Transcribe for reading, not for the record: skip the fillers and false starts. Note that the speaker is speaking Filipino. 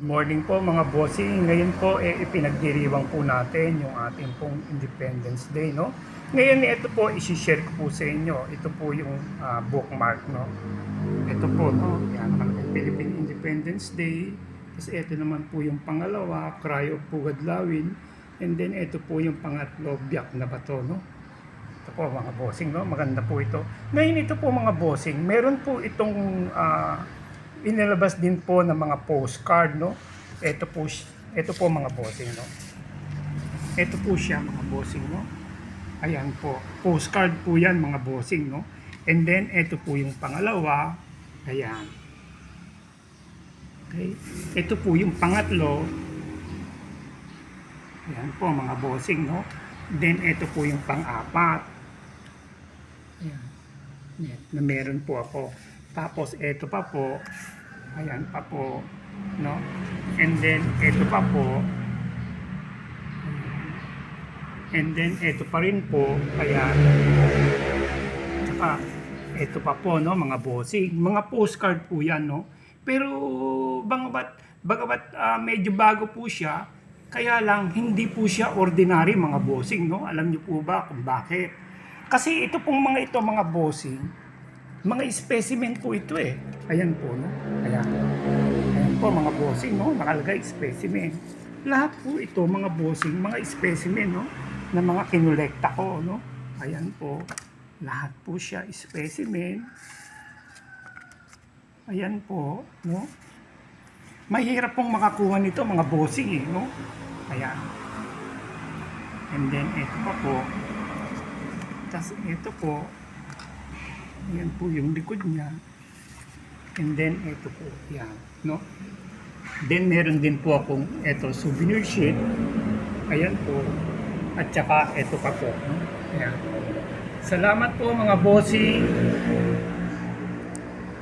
Morning po mga bossing. Ngayon po ipinagdiriwang po natin yung ating pong Independence Day, no? Ngayon ito po i-share ko po sa inyo. Ito po yung bookmark, no? Ito po, no? Yan, Philippine Independence Day. Tapos ito naman po yung pangalawa, Cry of Pugadlawin. And then ito po yung pangatlo, Biak na Bato, no? Ito po mga bossing, no? Maganda po ito. Ngayon ito po mga bossing, meron po itong inilabas din po ng mga postcard, no? Ito po mga bossing, no? Ito po siya mga bossing, no? Ayan po. Postcard po yan mga bossing, no? And then ito po yung pangalawa. Ayan. Okay. Ito po yung pangatlo. Ayan po mga bossing, no? Then ito po yung pang-apat. Ayan. Ayan. Na meron po ako. Tapos ito pa po, ayan pa po, no? And then ito pa po, and then ito pa rin po, ayan. Tsaka ito pa po, no, mga bossing, mga postcard po yan, no? Pero bagamat medyo bago po siya, kaya lang hindi po siya ordinary mga bossing, no? Alam niyo po ba kung bakit? Kasi ito pong mga ito mga bossing, mga specimen po ito eh. Ayan po, no? Ayan. Ayan po mga bossing, no? Nakalagay specimen. Lahat po ito mga bossing, mga specimen, no? Na mga kinolekta ko, no? Ayan po. Lahat po siya specimen. Ayan po, no? Mahirap pong makakuha nito mga bossing eh, no? Ayan. And then ito pa po. Tapos ito po. Ayan po yung likod niya. And then, ito po. Yan. No? Then, meron din po akong ito, souvenir sheet. Ayan po. At saka, ito pa po. No? Ayan. Salamat po mga bossing.